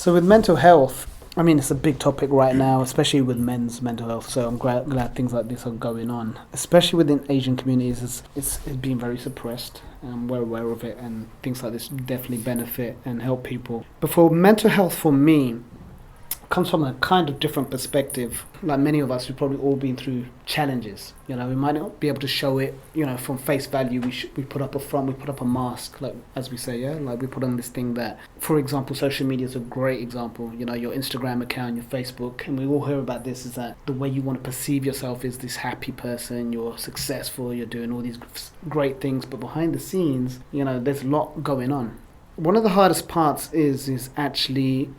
So with mental health, I mean, it's a big topic right now, especially with men's mental health. So I'm glad things like this are going on, especially within Asian communities. It's being very suppressed, and we're aware of it, and things like this definitely benefit and help people. But for mental health, for me, comes from a kind of different perspective. Like many of us, we've probably all been through challenges. You know, we might not be able to show it, you know, from face value. We put up a front, we put up a mask, like as we say, yeah, like we put on this thing that, for example, social media is a great example. You know, your Instagram account, your Facebook, and we all hear about this, is that the way you want to perceive yourself is this happy person, you're successful, you're doing all these great things, but behind the scenes, you know, there's a lot going on. One of the hardest parts is actually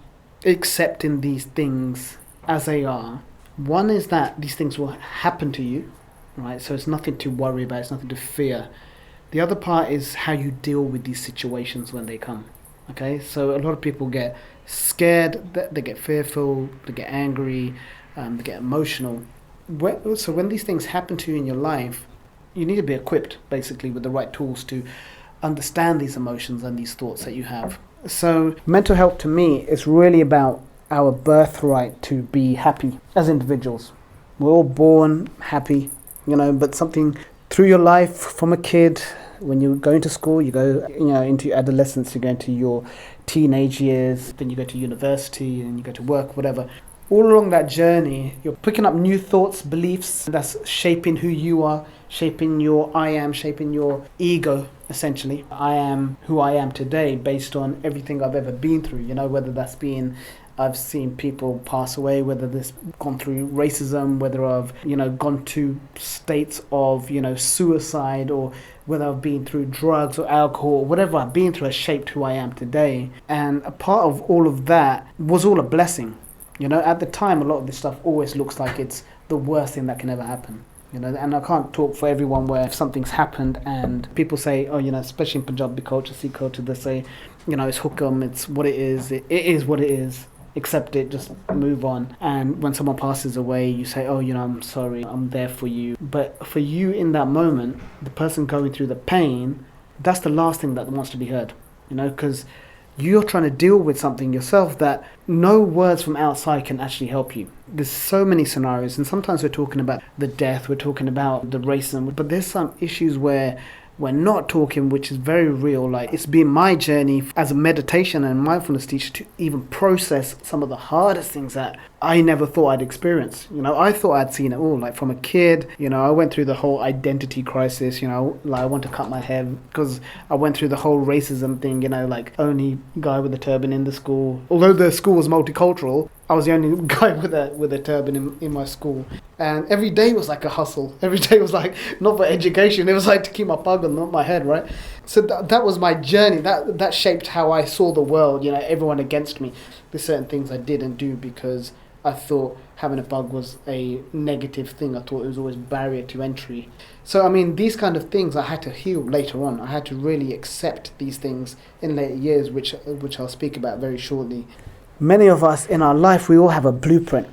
accepting these things as they are. One is that these things will happen to you, right? So it's nothing to worry about, it's nothing to fear. The other part is how you deal with these situations when they come. Okay, so a lot of people get scared, they get fearful, they get angry, they get emotional. So when these things happen to you in your life, you need to be equipped basically with the right tools to understand these emotions and these thoughts that you have. So mental health to me is really about our birthright to be happy as individuals. We're all born happy, you know, but something through your life from a kid, when you go into school, you go, you know, into adolescence, you go into your teenage years, then you go to university and you go to work, whatever. All along that journey, you're picking up new thoughts, beliefs that's shaping who you are, shaping your I am, shaping your ego, essentially. I am who I am today based on everything I've ever been through, you know, whether that's been, I've seen people pass away, whether this gone through racism, whether I've, you know, gone to states of, you know, suicide, or whether I've been through drugs or alcohol, whatever I've been through has shaped who I am today. And a part of all of that was all a blessing. You know, at the time, a lot of this stuff always looks like it's the worst thing that can ever happen. You know, and I can't talk for everyone where if something's happened and people say, oh, you know, especially in Punjabi culture, Sikh culture, they say, you know, it's hukam, it's what it is. It is what it is. Accept it, just move on. And when someone passes away, you say, oh, you know, I'm sorry, I'm there for you. But for you in that moment, the person going through the pain, that's the last thing that wants to be heard. You know, because you're trying to deal with something yourself that no words from outside can actually help you. There's so many scenarios, and sometimes we're talking about the death, we're talking about the racism, but there's some issues where we're not talking, which is very real. Like, it's been my journey as a meditation and mindfulness teacher to even process some of the hardest things that I never thought I'd experience. You know, I thought I'd seen it all. Like from a kid, you know, I went through the whole identity crisis, you know, like I want to cut my hair because I went through the whole racism thing, you know, like only guy with a turban in the school. Although the school was multicultural, I was the only guy with a turban in my school. And every day was like a hustle. Every day was like, not for education, it was like to keep my pug on, not my head, right? So that was my journey. That shaped how I saw the world, you know, everyone against me. There's certain things I didn't do because I thought having a bug was a negative thing. I thought it was always a barrier to entry. So, I mean, these kind of things I had to heal later on. I had to really accept these things in later years, which I'll speak about very shortly. Many of us in our life, we all have a blueprint.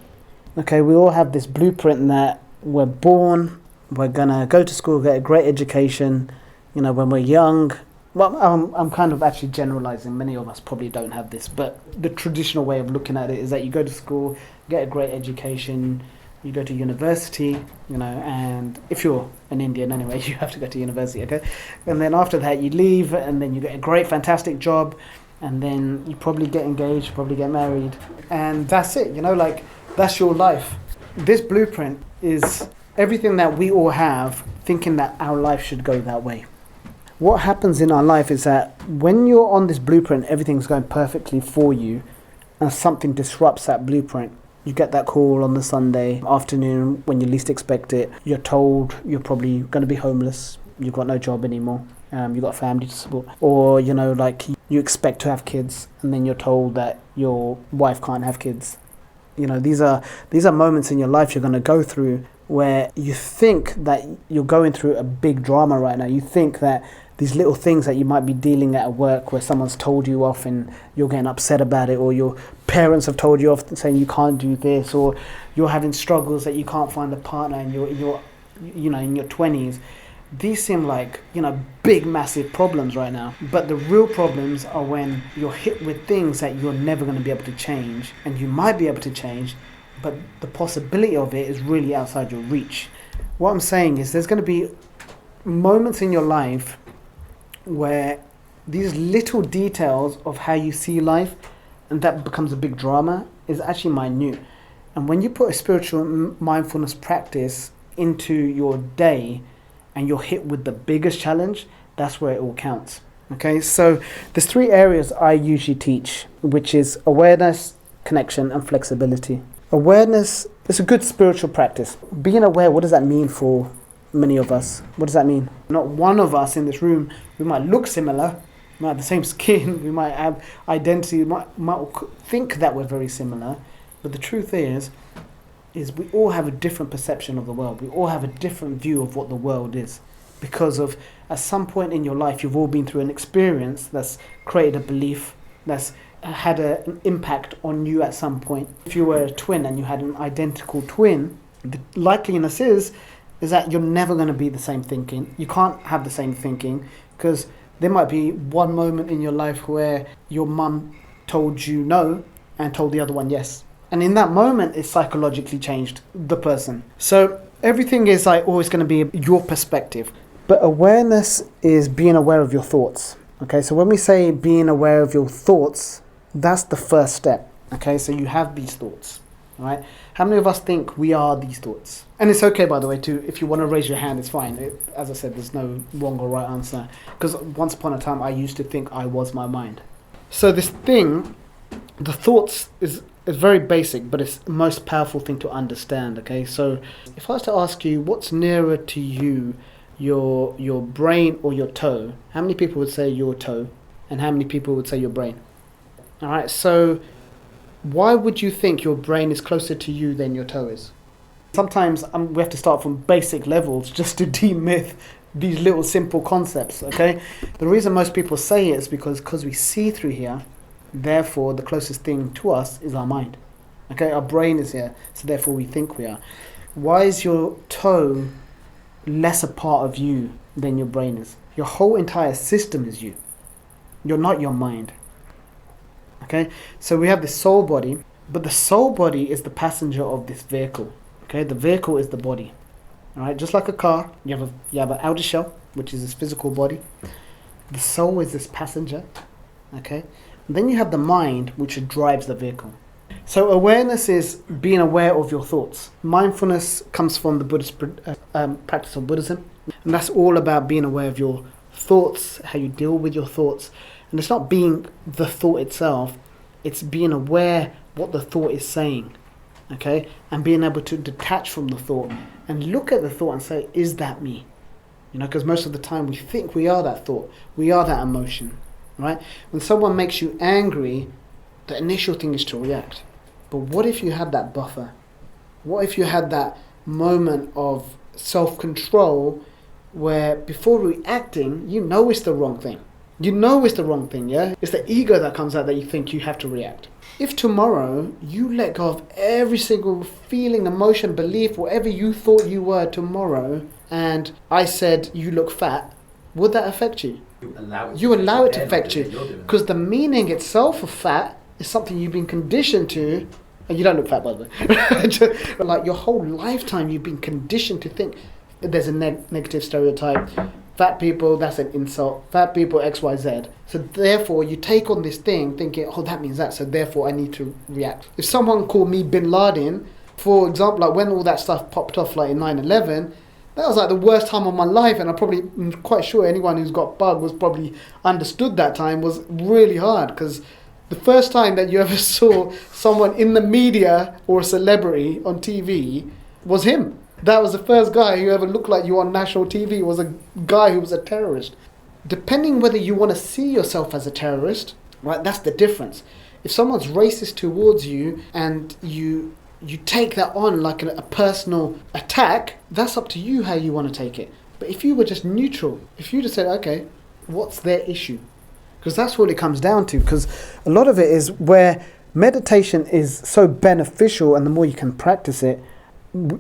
Okay, we all have this blueprint that we're born, we're gonna go to school, get a great education. You know, when we're young, well, I'm kind of actually generalizing. Many of us probably don't have this, but the traditional way of looking at it is that you go to school, get a great education, you go to university, you know, and if you're an Indian anyway, you have to go to university, okay? And then after that, you leave, and then you get a great, fantastic job, and then you probably get engaged, probably get married, and that's it, you know, like, that's your life. This blueprint is everything that we all have, thinking that our life should go that way. What happens in our life is that when you're on this blueprint, everything's going perfectly for you, and something disrupts that blueprint. You get that call on the Sunday afternoon when you least expect it. You're told you're probably going to be homeless. You've got no job anymore. You've got a family to support. Or, you know, like you expect to have kids, and then you're told that your wife can't have kids. You know, these are moments in your life you're going to go through where you think that you're going through a big drama right now. You think that these little things that you might be dealing at work where someone's told you off and you're getting upset about it, or your parents have told you off saying you can't do this, or you're having struggles that you can't find a partner and you're you know, in your 20s. these seem like, big, massive problems right now. But the real problems are when you're hit with things that you're never going to be able to change, and you might be able to change, but the possibility of it is really outside your reach. What I'm saying is there's going to be moments in your life where these little details of how you see life, and that becomes a big drama, is actually minute. And when you put a spiritual mindfulness practice into your day and you're hit with the biggest challenge, that's where it all counts. Okay, so there's 3 areas I usually teach, which is awareness, connection, and flexibility. Awareness is a good spiritual practice. Being aware, what does that mean for many of us? What does that mean? Not one of us in this room, we might look similar, we might have the same skin, we might have identity, we might think that we're very similar, but the truth is we all have a different perception of the world. We all have a different view of what the world is, because of at some point in your life you've all been through an experience that's created a belief, that's had an impact on you at some point. If you were a twin and you had an identical twin, the likeliness is that you're never going to be the same thinking. You can't have the same thinking, because there might be one moment in your life where your mum told you no and told the other one yes. And in that moment, it psychologically changed the person. So everything is always going to be your perspective. But awareness is being aware of your thoughts. Okay, so when we say being aware of your thoughts, that's the first step. Okay, so you have these thoughts, right? How many of us think we are these thoughts? And it's okay, by the way, too, if you want to raise your hand, it's fine. As I said, there's no wrong or right answer. Because once upon a time, I used to think I was my mind. So this thing, the thoughts is very basic, but it's the most powerful thing to understand, okay? So if I was to ask you, what's nearer to you, your brain or your toe? How many people would say your toe? And how many people would say your brain? All right, so why would you think your brain is closer to you than your toe is? Sometimes we have to start from basic levels just to demyth these little simple concepts, okay? The reason most people say it is because we see through here. Therefore, the closest thing to us is our mind. Okay, our brain is here, so therefore we think we are. Why is your toe less a part of you than your brain is? Your whole entire system is you. You're not your mind. Okay, so we have this soul body, but the soul body is the passenger of this vehicle. Okay, the vehicle is the body. All right, just like a car, you have an outer shell, which is this physical body. The soul is this passenger. Okay. And then you have the mind, which drives the vehicle. So awareness is being aware of your thoughts. Mindfulness comes from the Buddhist practice of Buddhism. And that's all about being aware of your thoughts, how you deal with your thoughts. And it's not being the thought itself. It's being aware what the thought is saying. Okay? And being able to detach from the thought and look at the thought and say, is that me? Because most of the time we think we are that thought. We are that emotion. Right? When someone makes you angry, the initial thing is to react. But what if you had that buffer? What if you had that moment of self-control where before reacting, it's the wrong thing. It's the wrong thing, yeah? It's the ego that comes out that you think you have to react. If tomorrow you let go of every single feeling, emotion, belief, whatever you thought you were tomorrow, and I said you look fat, would that affect you? You allow it to affect you, because the meaning itself of fat is something you've been conditioned to, and you don't look fat, by the way. Like your whole lifetime, you've been conditioned to think there's a negative stereotype. Fat people, that's an insult. Fat people, X, Y, Z. So therefore, you take on this thing thinking, oh, that means that, so therefore I need to react. If someone called me Bin Laden, for example, like when all that stuff popped off, like in 9/11. That was like the worst time of my life, and I'm quite sure anyone who's got bug was probably understood that time was really hard, because the first time that you ever saw someone in the media or a celebrity on TV was him. That was the first guy who ever looked like you on national TV, was a guy who was a terrorist. Depending whether you want to see yourself as a terrorist, right, that's the difference. If someone's racist towards you and you take that on like a personal attack, that's up to you how you want to take it. But if you were just neutral, if you just said, okay, what's their issue? Because that's what it comes down to. Because a lot of it is where meditation is so beneficial, and the more you can practice it,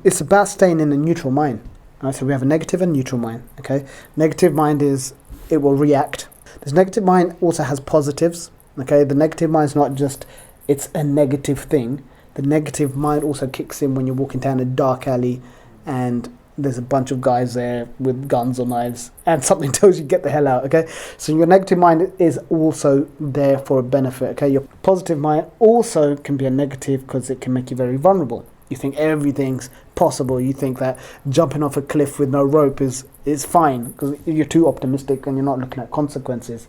it's about staying in a neutral mind. All right, so we have a negative and neutral mind. Okay, negative mind is it will react. This negative mind also has positives. Okay, the negative mind is not just it's a negative thing. The negative mind also kicks in when you're walking down a dark alley and there's a bunch of guys there with guns or knives and something tells you get the hell out. Okay, so your negative mind is also there for a benefit. Okay, your positive mind also can be a negative because it can make you very vulnerable. You think everything's possible. You think that jumping off a cliff with no rope is fine because you're too optimistic and you're not looking at consequences.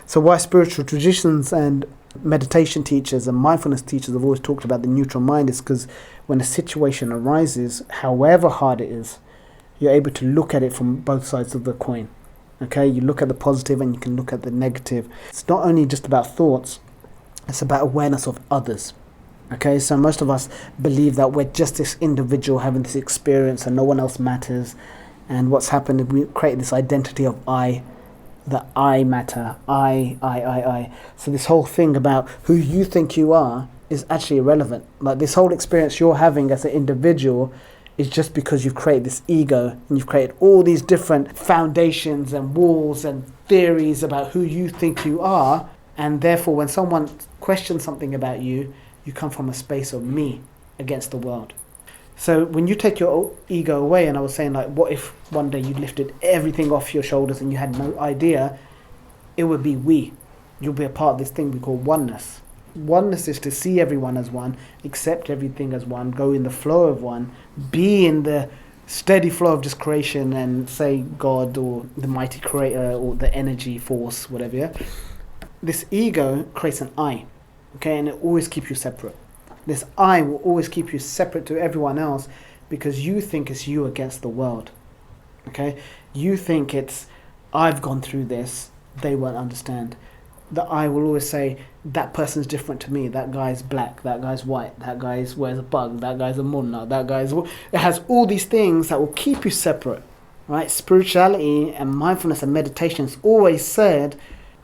So why spiritual traditions and meditation teachers and mindfulness teachers have always talked about the neutral mind is because when a situation arises, however hard it is, you're able to look at it from both sides of the coin. Okay, you look at the positive and you can look at the negative. It's not only just about thoughts, it's about awareness of others. Okay, so most of us believe that we're just this individual having this experience and no one else matters. And what's happened is we create this identity of I, that I matter, I. So this whole thing about who you think you are is actually irrelevant. Like this whole experience you're having as an individual is just because you've created this ego and you've created all these different foundations and walls and theories about who you think you are. And therefore when someone questions something about you, you come from a space of me against the world. So when you take your ego away, and I was saying like, what if one day you lifted everything off your shoulders and you had no idea, it would be we. You'll be a part of this thing we call oneness. Oneness is to see everyone as one, accept everything as one, go in the flow of one, be in the steady flow of just creation and say God or the mighty creator or the energy force, whatever. Yeah? This ego creates an I. Okay, and it always keeps you separate. This I will always keep you separate to everyone else because you think it's you against the world. Okay, you think it's I've gone through this, they won't understand. The I will always say that person's different to me. That guy's black. That guy's white. That guy wears a bug. That guy's a munna. That guy's. It has all these things that will keep you separate. Right? Spirituality and mindfulness and meditation has always said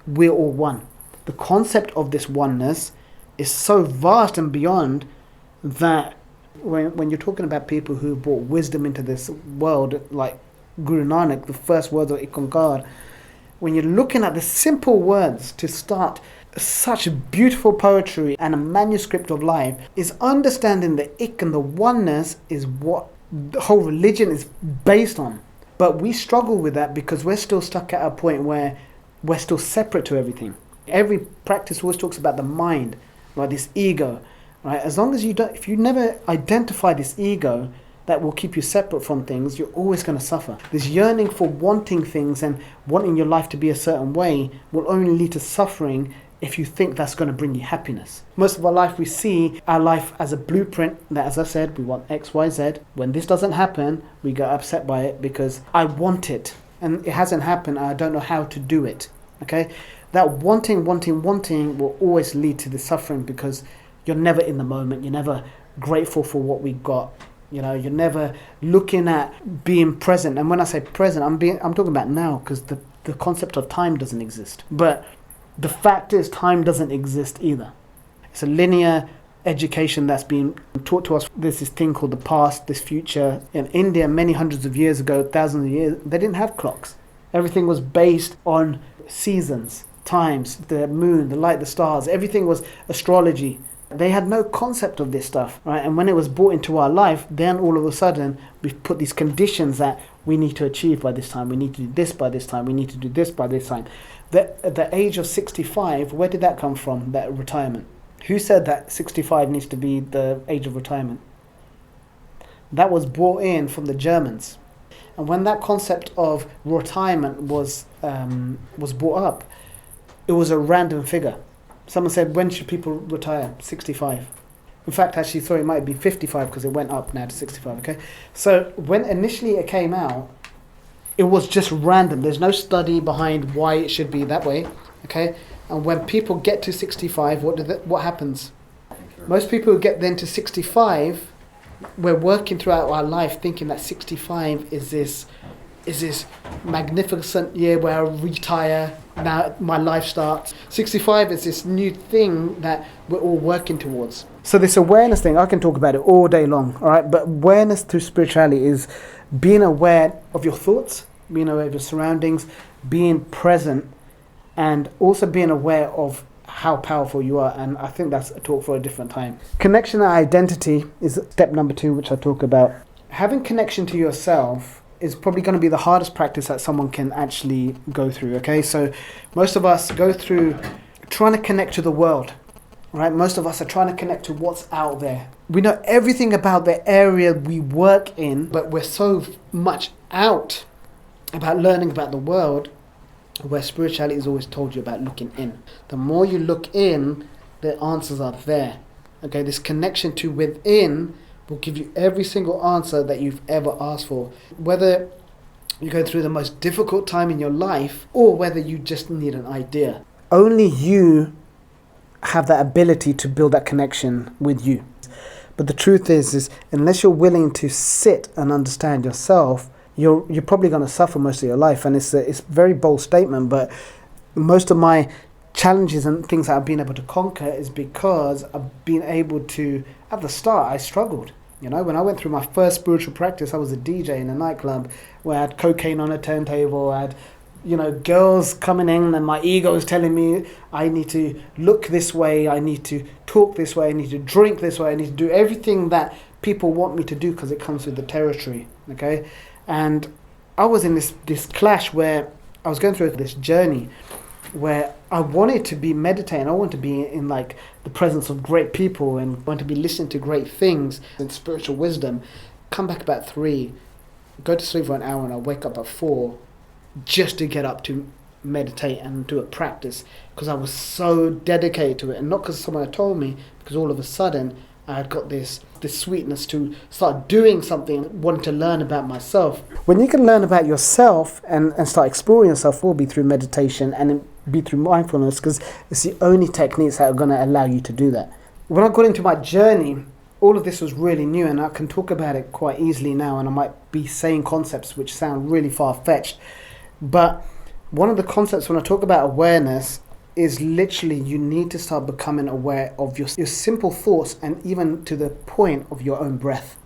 we're all one. The concept of this oneness is so vast and beyond that when you're talking about people who brought wisdom into this world, like Guru Nanak, the first words of Ikankar, when you're looking at the simple words to start such beautiful poetry and a manuscript of life, is understanding the ik and the oneness is what the whole religion is based on. But we struggle with that because we're still stuck at a point where we're still separate to everything. Every practice always talks about the mind, right? This ego, right? As long as you don't, if you never identify this ego that will keep you separate from things, you're always going to suffer. This yearning for wanting things and wanting your life to be a certain way will only lead to suffering if you think that's going to bring you happiness. Most of our life, we see our life as a blueprint that, as I said, we want X, Y, Z. When this doesn't happen, we get upset by it because I want it and it hasn't happened. I don't know how to do it. Okay? That wanting will always lead to the suffering because you're never in the moment. You're never grateful for what we got. You know, you're never looking at being present. And when I say present, I'm talking about now because the concept of time doesn't exist. But the fact is time doesn't exist either. It's a linear education that's been taught to us. There's this thing called the past, this future. In India, many hundreds of years ago, thousands of years, they didn't have clocks. Everything was based on seasons, times, the moon, the light, the stars. Everything was astrology. They had no concept of this stuff, right? And when it was brought into our life, then all of a sudden we've put these conditions that we need to achieve by this time. We need to do this by this time. We need to do this by this time. At the age of 65, where did that come from, that retirement? Who said that 65 needs to be the age of retirement? That was brought in from the Germans. And when that concept of retirement was brought up, it was a random figure. Someone said, when should people retire? 65. In fact, actually, sorry, it might be 55 because it went up now to 65, okay? So when initially it came out, it was just random. There's no study behind why it should be that way, okay? And when people get to 65, what happens? Most people who get then to 65, we're working throughout our life thinking that 65 is this magnificent year where I retire, now my life starts. 65 is this new thing that we're all working towards. So this awareness thing, I can talk about it all day long, all right? But awareness through spirituality is being aware of your thoughts, being aware of your surroundings, being present, and also being aware of how powerful you are. And I think that's a talk for a different time. Connection and identity is step number 2, which I talk about. Having connection to yourself is probably going to be the hardest practice that someone can actually go through, okay? So most of us go through trying to connect to the world, right? Most of us are trying to connect to what's out there. We know everything about the area we work in, but we're so much out about learning about the world, where spirituality is always told you about looking in. The more you look in, the answers are there. Okay, this connection to within will give you every single answer that you've ever asked for. Whether you go through the most difficult time in your life or whether you just need an idea. Only you have that ability to build that connection with you. But the truth is unless you're willing to sit and understand yourself, you're probably going to suffer most of your life. And it's a very bold statement, but most of my challenges and things that I've been able to conquer is because I've been able to, at the start, I struggled. You know, when I went through my first spiritual practice, I was a DJ in a nightclub where I had cocaine on a turntable, I had, you know, girls coming in and my ego was telling me I need to look this way, I need to talk this way, I need to drink this way, I need to do everything that people want me to do because it comes with the territory, okay? And I was in this clash where I was going through this journey where I wanted to be meditating, I wanted to be in like the presence of great people and want to be listening to great things and spiritual wisdom. Come back about 3, go to sleep for an hour, and I wake up at 4 just to get up to meditate and do a practice because I was so dedicated to it, and not because someone had told me, because all of a sudden I had got this sweetness to start doing something, wanting to learn about myself. When you can learn about yourself and start exploring yourself, it will be through meditation and be through mindfulness, because it's the only techniques that are going to allow you to do that. When I got into my journey, all of this was really new, and I can talk about it quite easily now, and I might be saying concepts which sound really far-fetched. But one of the concepts when I talk about awareness is literally you need to start becoming aware of your simple thoughts, and even to the point of your own breath.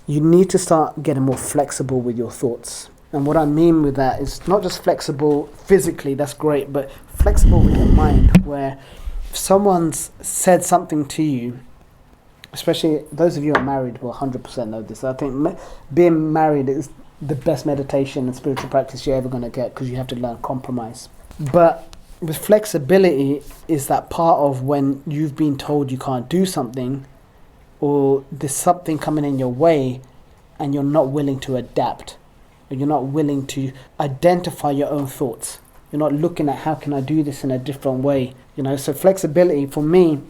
You need to start getting more flexible with your thoughts. And what I mean with that is not just flexible physically, that's great, but flexible with your mind, where if someone's said something to you, especially those of you who are married will 100% know this. I think being married is the best meditation and spiritual practice you're ever going to get, because you have to learn compromise. But with flexibility is that part of when you've been told you can't do something, or there's something coming in your way and you're not willing to adapt, or you're not willing to identify your own thoughts. You're not looking at how can I do this in a different way. You know, so flexibility for me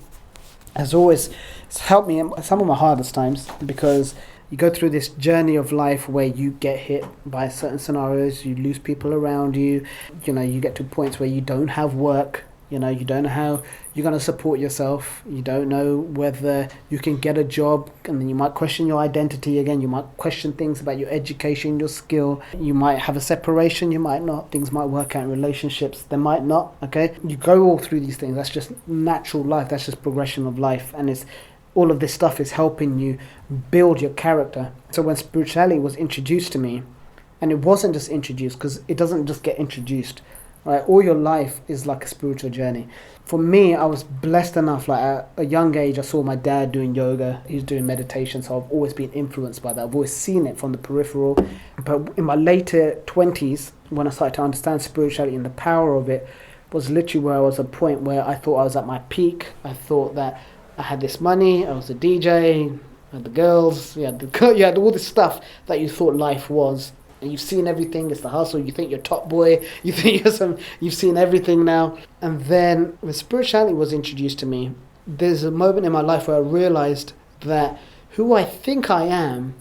has always helped me in some of my hardest times, because you go through this journey of life where you get hit by certain scenarios, you lose people around you, you know, you get to points where you don't have work, you know, you don't know how you're going to support yourself, you don't know whether you can get a job, and then you might question your identity again, you might question things about your education, your skill, you might have a separation, you might not, things might work out in relationships, they might not, okay? You go all through these things, that's just natural life, that's just progression of life, and it's all of this stuff is helping you build your character. So when spirituality was introduced to me, and it wasn't just introduced, because it doesn't just get introduced, right? All your life is like a spiritual journey. For me, I was blessed enough, like at a young age, I saw my dad doing yoga, he's doing meditation, so I've always been influenced by that. I've always seen it from the peripheral. But in my later 20s, when I started to understand spirituality and the power of it, was literally where I was at a point where I thought I was at my peak. I thought that I had this money, I was a DJ, I had the girls, you had all this stuff that you thought life was. And you've seen everything, it's the hustle, you think you're top boy, you think you've seen everything now. And then when spirituality was introduced to me, there's a moment in my life where I realized that who I think I am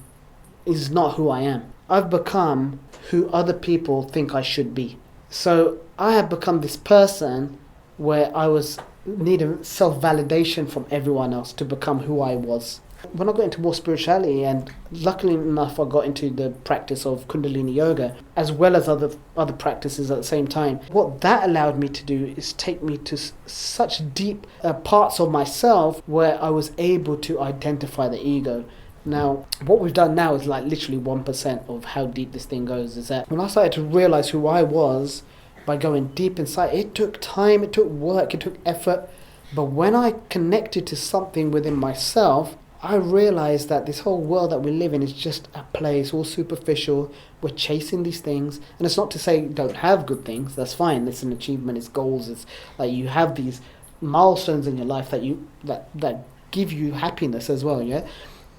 is not who I am. I've become who other people think I should be. So I have become this person where I was needing self-validation from everyone else to become who I was. When I got into more spirituality, and luckily enough I got into the practice of Kundalini yoga as well as other practices at the same time, what that allowed me to do is take me to such deep parts of myself where I was able to identify the ego. Now, what we've done now is like literally 1% of how deep this thing goes. Is that when I started to realize who I was by going deep inside, it took time, it took work, it took effort. But when I connected to something within myself, I realized that this whole world that we live in is just a play. It's all superficial. We're chasing these things. And it's not to say you don't have good things. That's fine. It's an achievement. It's goals. It's like you have these milestones in your life that give you happiness as well, yeah?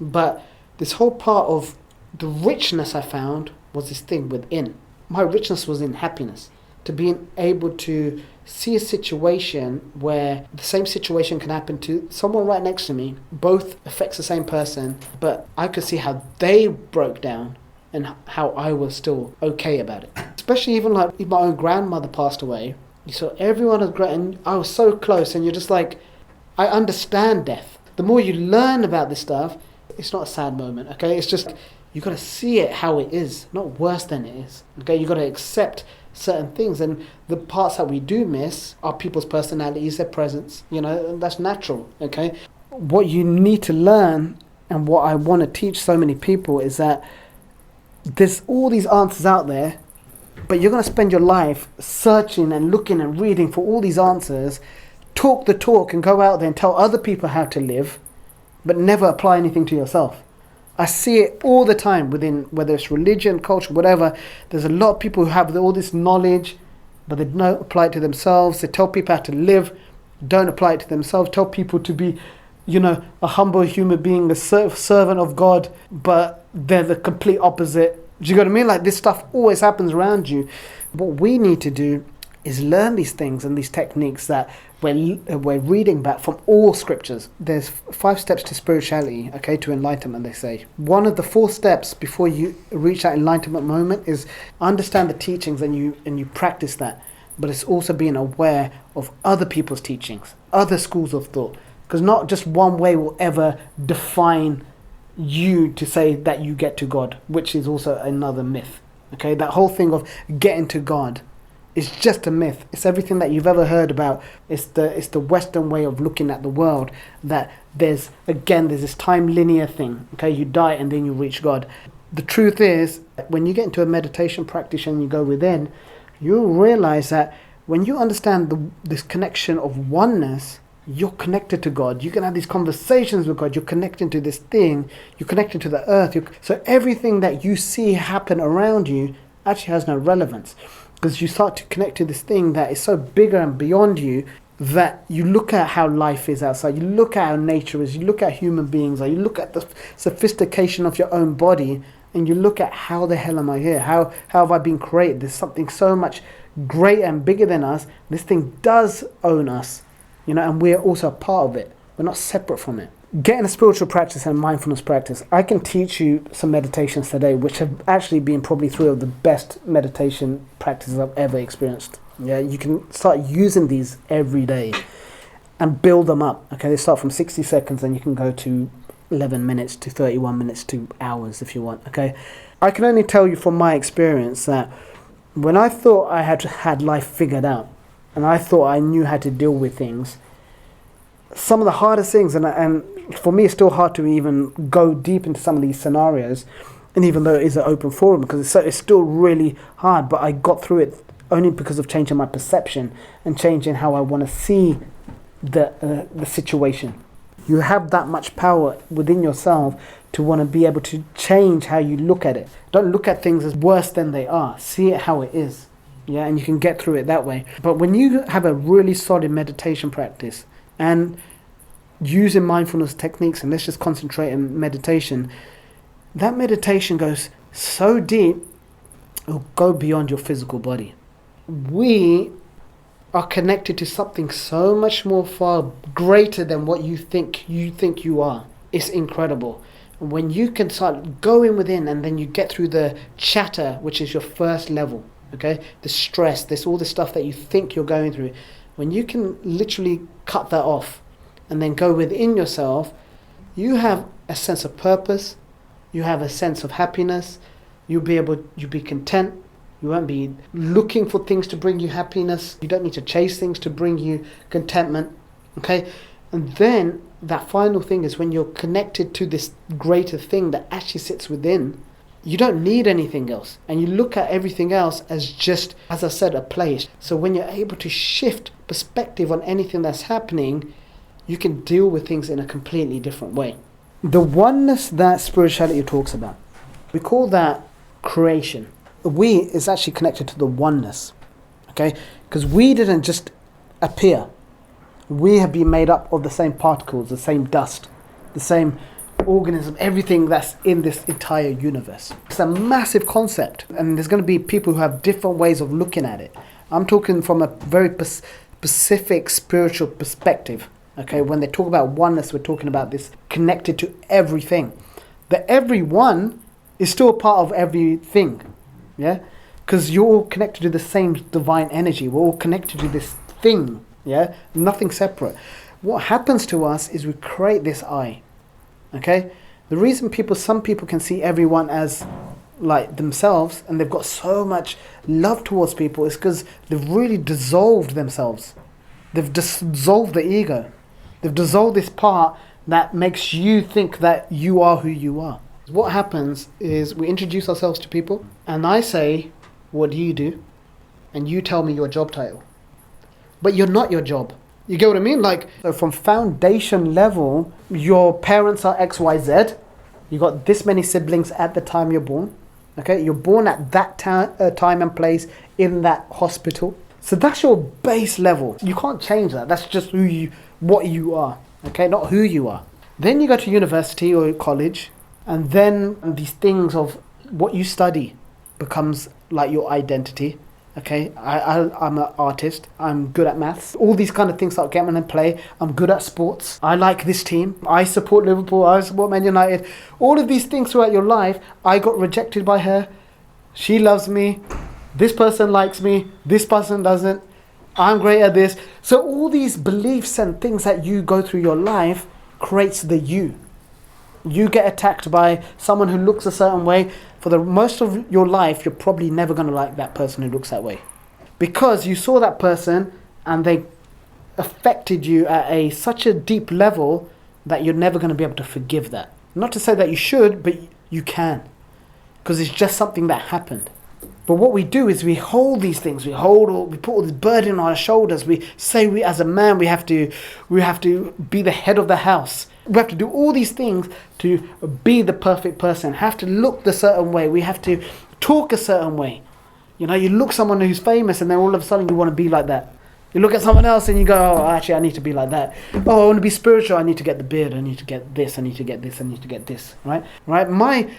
But this whole part of the richness I found was this thing within. My richness was in happiness. To being able to see a situation where the same situation can happen to someone right next to me, both affects the same person, but I could see how they broke down and how I was still okay about it. Especially even like if my own grandmother passed away, you saw everyone was great and I was so close, and you're just like, I understand death. The more you learn about this stuff, it's not a sad moment, okay? It's just, you got to see it how it is, not worse than it is, okay? You got to accept certain things, and the parts that we do miss are people's personalities, their presence, and that's natural, okay? What you need to learn, and what I want to teach so many people, is that there's all these answers out there, but you're going to spend your life searching and looking and reading for all these answers, talk the talk and go out there and tell other people how to live, but never apply anything to yourself. I see it all the time within, whether it's religion, culture, whatever. There's a lot of people who have all this knowledge, but they don't apply it to themselves. They tell people how to live, don't apply it to themselves. Tell people to be, a humble human being, a servant of God, but they're the complete opposite. Do you get what I mean? Like, this stuff always happens around you. What we need to do is learn these things and these techniques that we're reading back from all scriptures. There's 5 steps to spirituality, okay, to enlightenment, they say. One of the 4 steps before you reach that enlightenment moment is understand the teachings and you practice that. But it's also being aware of other people's teachings, other schools of thought. Because not just one way will ever define you to say that you get to God, which is also another myth. Okay, that whole thing of getting to God, it's just a myth. It's everything that you've ever heard about. It's the Western way of looking at the world, that there's this time linear thing. Okay, you die and then you reach God. The truth is, when you get into a meditation practice and you go within, you'll realize that when you understand this connection of oneness, you're connected to God. You can have these conversations with God. You're connecting to this thing. You're connecting to the earth. So everything that you see happen around you actually has no relevance. Because you start to connect to this thing that is so bigger and beyond you, that you look at how life is outside, you look at how nature is, you look at human beings, or you look at the sophistication of your own body, and you look at how the hell am I here? How have I been created? There's something so much greater and bigger than us. This thing does own us, and we're also a part of it. We're not separate from it. Getting a spiritual practice and mindfulness practice, I can teach you some meditations today, which have actually been probably 3 of the best meditation practices I've ever experienced. Yeah, you can start using these every day and build them up. Okay, they start from 60 seconds and you can go to 11 minutes to 31 minutes to hours if you want. Okay, I can only tell you from my experience that when I thought I had life figured out and I thought I knew how to deal with things, some of the hardest things, and for me it's still hard to even go deep into some of these scenarios, and even though it is an open forum, because it's still really hard, but I got through it only because of changing my perception and changing how I want to see the situation. You have that much power within yourself to want to be able to change how you look at it. Don't look at things as worse than they are. See it how it is. Yeah, and you can get through it that way. But when you have a really solid meditation practice and using mindfulness techniques, and let's just concentrate on meditation, that meditation goes so deep, it'll go beyond your physical body. We are connected to something so much more far greater than what you think you are. It's incredible. When you can start going within and then you get through the chatter, which is your first level, okay, the stress, this all the stuff that you think you're going through, when you can literally cut that off and then go within yourself, you have a sense of purpose. You have a sense of happiness. You'll be content. You won't be looking for things to bring you happiness. You don't need to chase things to bring you contentment. Okay? And then that final thing is when you're connected to this greater thing that actually sits within, you don't need anything else. And you look at everything else as just, as I said, a place. So when you're able to shift perspective on anything that's happening, you can deal with things in a completely different way. The oneness that spirituality talks about, we call that creation. We is actually connected to the oneness. Okay? Because we didn't just appear. We have been made up of the same particles, the same dust, the same organism, everything that's in this entire universe. It's a massive concept, and there's going to be people who have different ways of looking at it. I'm talking from a very specific spiritual perspective. Okay, when they talk about oneness, we're talking about this connected to everything. The everyone is still a part of everything, yeah? Because you're all connected to the same divine energy. We're all connected to this thing, yeah? Nothing separate. What happens to us is we create this I. Okay, the reason some people can see everyone as like themselves, and they've got so much love towards people, is because they've really dissolved themselves. They've dissolved the ego. They've dissolved this part that makes you think that you are who you are. What happens is we introduce ourselves to people, and I say, "What do you do?" And you tell me your job title, but you're not your job. You get what I mean? Like, so from foundation level, your parents are XYZ. You got this many siblings at the time you're born. Okay, you're born at that time and place in that hospital. So that's your base level. You can't change that. That's just what you are. Okay, not who you are. Then you go to university or college, and then these things of what you study becomes like your identity. Okay, I'm an artist. I'm good at maths. All these kind of things start getting in play. I'm good at sports. I like this team. I support Liverpool. I support Man United. All of these things throughout your life. I got rejected by her. She loves me. This person likes me. This person doesn't. I'm great at this. So all these beliefs and things that you go through your life creates the you. You get attacked by someone who looks a certain way. For the most of your life, you're probably never going to like that person who looks that way. Because you saw that person and they affected you at such a deep level that you're never going to be able to forgive that. Not to say that you should, but you can. Because it's just something that happened. But what we do is we hold these things. We put all this burden on our shoulders. We say as a man, we have to be the head of the house. We have to do all these things to be the perfect person. Have to look the certain way. We have to talk a certain way. You know, you look someone who's famous and then all of a sudden you want to be like that. You look at someone else and you go, oh, actually I need to be like that. Oh, I want to be spiritual. I need to get the beard. I need to get this. I need to get this. I need to get this. Right? My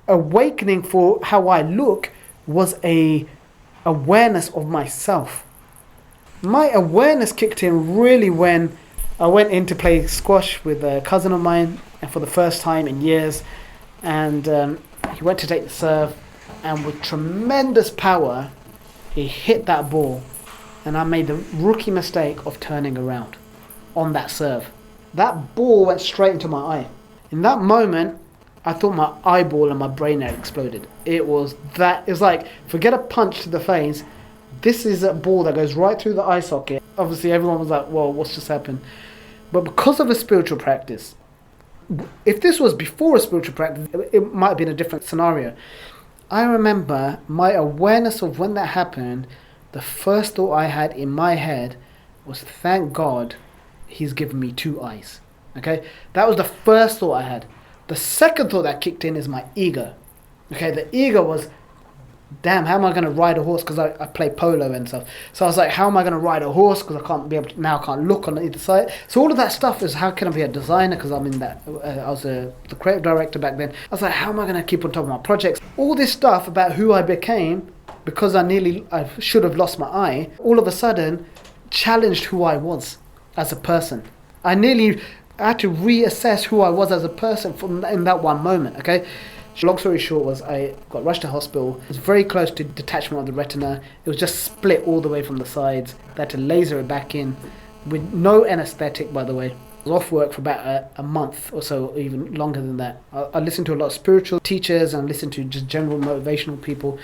awakening for how I look was a awareness of myself. My awareness kicked in really when I went in to play squash with a cousin of mine, and for the first time in years, and he went to take the serve, and with tremendous power he hit that ball, and I made the rookie mistake of turning around on that serve. That ball went straight into my eye. In that moment I thought my eyeball and my brain had exploded. It was like, forget a punch to the face, this is a ball that goes right through the eye socket. Obviously everyone was like, whoa, what's just happened? But because of a spiritual practice, if this was before a spiritual practice, it might have been a different scenario. I remember my awareness of when that happened, the first thought I had in my head was, thank God he's given me two eyes. Okay? That was the first thought I had. The second thought that kicked in is my ego. Okay? The ego was, damn, how am I going to ride a horse? Because I play polo and stuff. So I was like, how am I going to ride a horse? Because I can't be able to, now I can't look on either side. So all of that stuff is, how can I be a designer? Because I'm in that, I was the creative director back then. I was like, how am I going to keep on top of my projects? All this stuff about who I became, because I should have lost my eye, all of a sudden challenged who I was as a person. I had to reassess who I was as a person in that one moment, okay? Long story short was I got rushed to hospital. It was very close to detachment of the retina. It was just split all the way from the sides. They had to laser it back in with no anesthetic, by the way. I was off work for about a month or so, or even longer than that. I listened to a lot of spiritual teachers and listened to just general motivational people.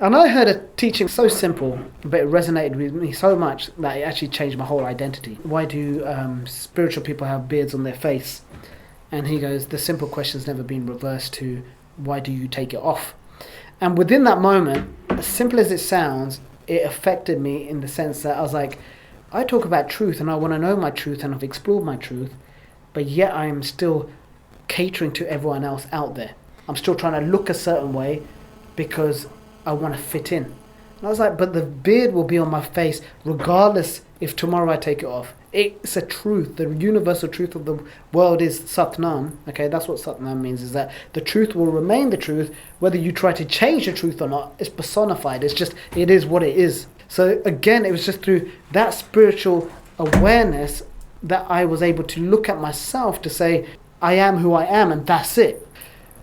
And I heard a teaching so simple, but it resonated with me so much that it actually changed my whole identity. Why do spiritual people have beards on their face? And he goes, the simple question's never been reversed to, why do you take it off? And within that moment, as simple as it sounds, it affected me in the sense that I was like, I talk about truth and I want to know my truth and I've explored my truth, but yet I am still catering to everyone else out there. I'm still trying to look a certain way because I want to fit in. And I was like, but the beard will be on my face regardless if tomorrow I take it off. It's a truth. The universal truth of the world is Satnam. Okay, that's what Satnam means, is that the truth will remain the truth. Whether you try to change the truth or not, it's personified. It's just, it is what it is. So again, it was just through that spiritual awareness that I was able to look at myself to say, I am who I am, and that's it.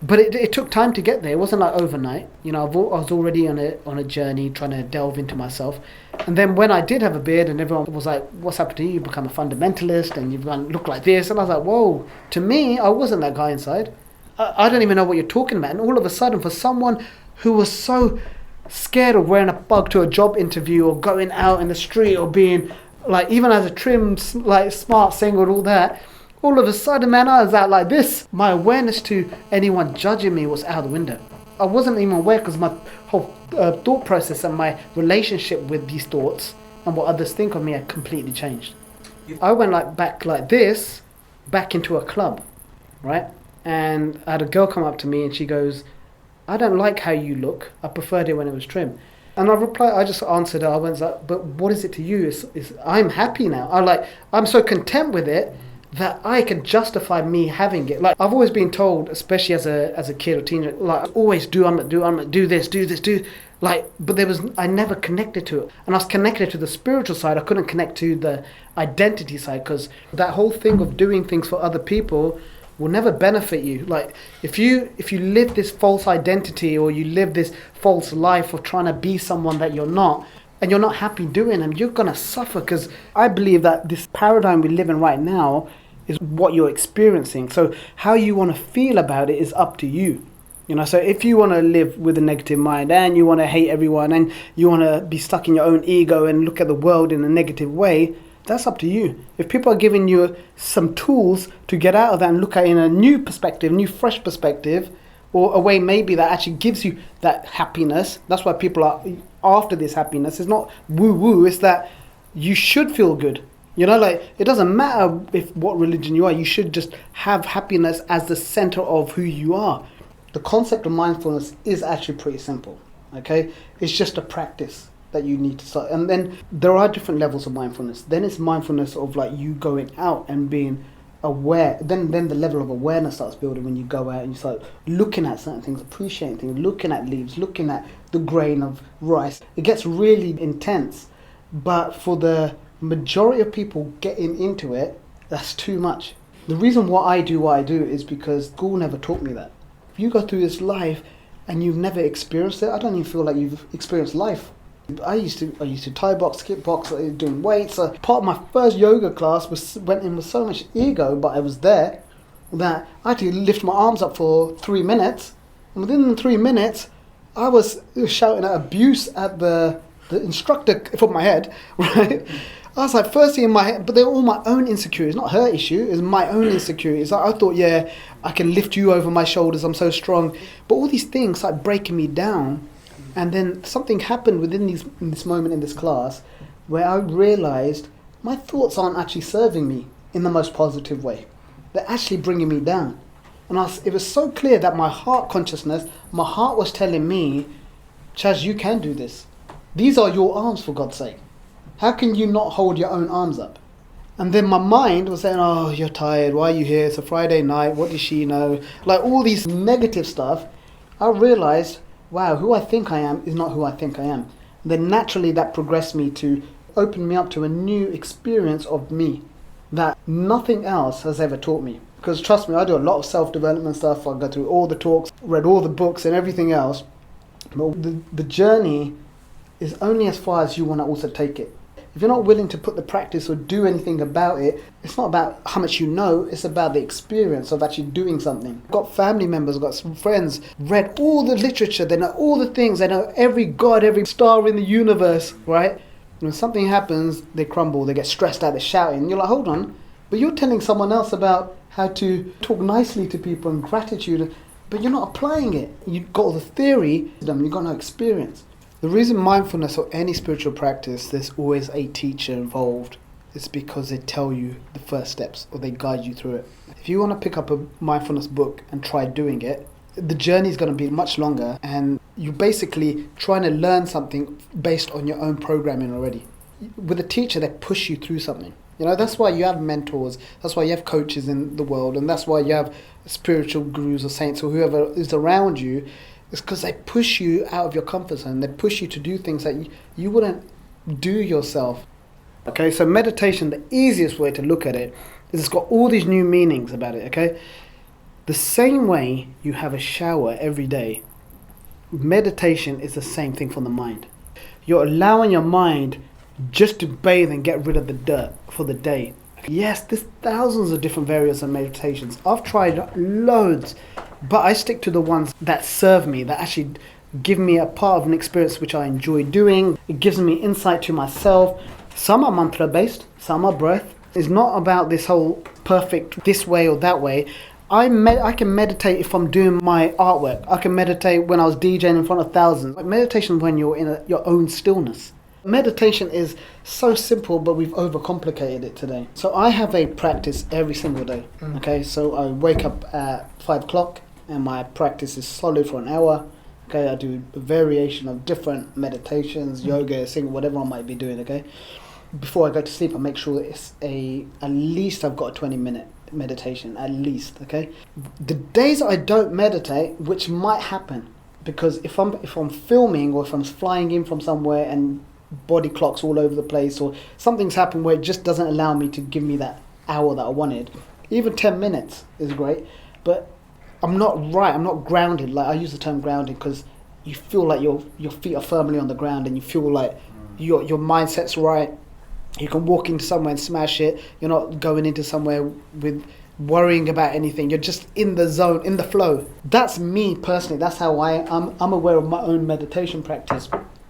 But it took time to get there. It wasn't like overnight. You know, I was already on a journey trying to delve into myself. And then when I did have a beard and everyone was like, what's happened to you? You become a fundamentalist and you've gone look like this. And I was like, whoa, to me, I wasn't that guy inside. I don't even know what you're talking about. And all of a sudden, for someone who was so scared of wearing a bug to a job interview or going out in the street or being like, even as a trim, like smart singer and all that, all of a sudden, man, I was out like this. My awareness to anyone judging me was out the window. I wasn't even aware because my whole thought process and my relationship with these thoughts and what others think of me had completely changed. I went like back like this, back into a club, right? And I had a girl come up to me and she goes, I don't like how you look. I preferred it when it was trim. And I just answered her. I went like, but what is it to you? I'm happy now. I'm so content with it that I can justify me having it. Like, I've always been told, especially as a kid or teenager, like, always I'm gonna do this. Like, but I never connected to it. And I was connected to the spiritual side. I couldn't connect to the identity side, because that whole thing of doing things for other people will never benefit you. Like, if you live this false identity, or you live this false life of trying to be someone that you're not, and you're not happy doing them, you're gonna suffer. Because I believe that this paradigm we live in right now is what you're experiencing. So how you want to feel about it is up to you. You know, so if you want to live with a negative mind and you want to hate everyone and you want to be stuck in your own ego and look at the world in a negative way, that's up to you. If people are giving you some tools to get out of that and look at it in a new perspective, new fresh perspective, or a way maybe that actually gives you that happiness, that's why people are after this happiness. It's not woo-woo, it's that you should feel good. You know, like, it doesn't matter what religion you are, you should just have happiness as the center of who you are. The concept of mindfulness is actually pretty simple, okay? It's just a practice that you need to start. And then there are different levels of mindfulness. Then it's mindfulness of like you going out and being aware. Then the level of awareness starts building when you go out and you start looking at certain things, appreciating things, looking at leaves, looking at the grain of rice. It gets really intense. But for the majority of people getting into it, that's too much. The reason why I do what I do is because school never taught me that. If you go through this life and you've never experienced it, I don't even feel like you've experienced life. I used to Thai box, kickbox, doing weights. Part of my first yoga class went in with so much ego, but I was there, that I had to lift my arms up for 3 minutes. And within 3 minutes, I was shouting at abuse at the instructor from my head, right? I was like, firstly in my head, but they're all my own insecurities, not her issue, it's my own insecurities. Like, I thought, yeah, I can lift you over my shoulders, I'm so strong. But all these things started breaking me down. And then something happened in this moment in this class where I realized my thoughts aren't actually serving me in the most positive way. They're actually bringing me down. And it was so clear that my heart consciousness, my heart was telling me, Chaz, you can do this. These are your arms, for God's sake. How can you not hold your own arms up? And then my mind was saying, oh, you're tired. Why are you here? It's a Friday night. What does she know? Like all these negative stuff. I realized, wow, who I think I am is not who I think I am. And then naturally that progressed me to open me up to a new experience of me that nothing else has ever taught me. Because trust me, I do a lot of self-development stuff. I go through all the talks, read all the books and everything else. But the journey is only as far as you want to also take it. if you're not willing to put the practice or do anything about it, it's not about how much you know, it's about the experience of actually doing something. I've got family members, I've got some friends, read all the literature, they know all the things, they know every god, every star in the universe, right? When something happens, they crumble, they get stressed out, they're shouting. You're like, hold on, but you're telling someone else about how to talk nicely to people and gratitude, but you're not applying it. You've got all the theory, you've got no experience. The reason mindfulness or any spiritual practice, there's always a teacher involved, is because they tell you the first steps or they guide you through it. If you want to pick up a mindfulness book and try doing it, the journey is going to be much longer, and you're basically trying to learn something based on your own programming already. With a teacher, they push you through something. You know, that's why you have mentors, that's why you have coaches in the world, and that's why you have spiritual gurus or saints or whoever is around you. It's because they push you out of your comfort zone. They push you to do things that you wouldn't do yourself. Okay, so meditation, the easiest way to look at it is it's got all these new meanings about it, okay? The same way you have a shower every day, meditation is the same thing for the mind. You're allowing your mind just to bathe and get rid of the dirt for the day. Yes, there's thousands of different variants of meditations. I've tried loads, but I stick to the ones that serve me, that actually give me a part of an experience which I enjoy doing. It gives me insight to myself. Some are mantra based, some are breath. It's not about this whole perfect this way or that way. I can meditate if I'm doing my artwork. I can meditate when I was DJing in front of thousands. Meditation is when you're in your own stillness. Meditation is so simple, but we've overcomplicated it today. So I have a practice every single day. Okay, so I wake up at 5 o'clock and my practice is solid for an hour. Okay, I do a variation of different meditations, yoga, singing, whatever I might be doing. Okay, before I go to sleep, I make sure it's at least I've got a 20-minute meditation, at least. Okay, the days I don't meditate, which might happen, because if I'm filming or if I'm flying in from somewhere and body clocks all over the place, or something's happened where it just doesn't allow me to give me that hour that I wanted, even 10 minutes is great, but I'm not grounded. Like, I use the term grounded because you feel like your feet are firmly on the ground and you feel like your mindset's right. You can walk into somewhere and smash it. You're not going into somewhere with worrying about anything. You're just in the zone, in the flow. That's me personally. That's how I'm aware of my own meditation practice.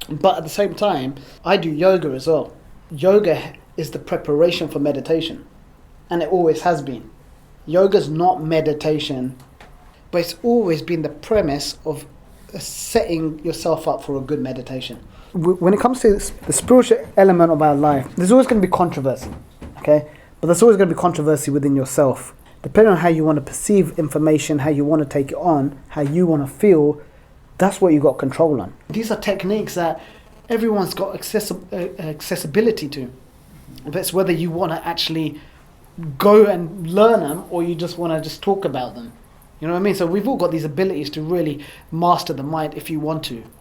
But at the same time, I do yoga as well. Yoga is the preparation for meditation, and it always has been. Yoga's not meditation, but it's always been the premise of setting yourself up for a good meditation. When it comes to the spiritual element of our life, there's always going to be controversy, okay? But there's always going to be controversy within yourself. Depending on how you want to perceive information, how you want to take it on, how you want to feel, that's what you got control on. These are techniques that everyone's got accessibility to. But it's whether you want to actually go and learn them or you just want to just talk about them. You know what I mean? So we've all got these abilities to really master the mind if you want to.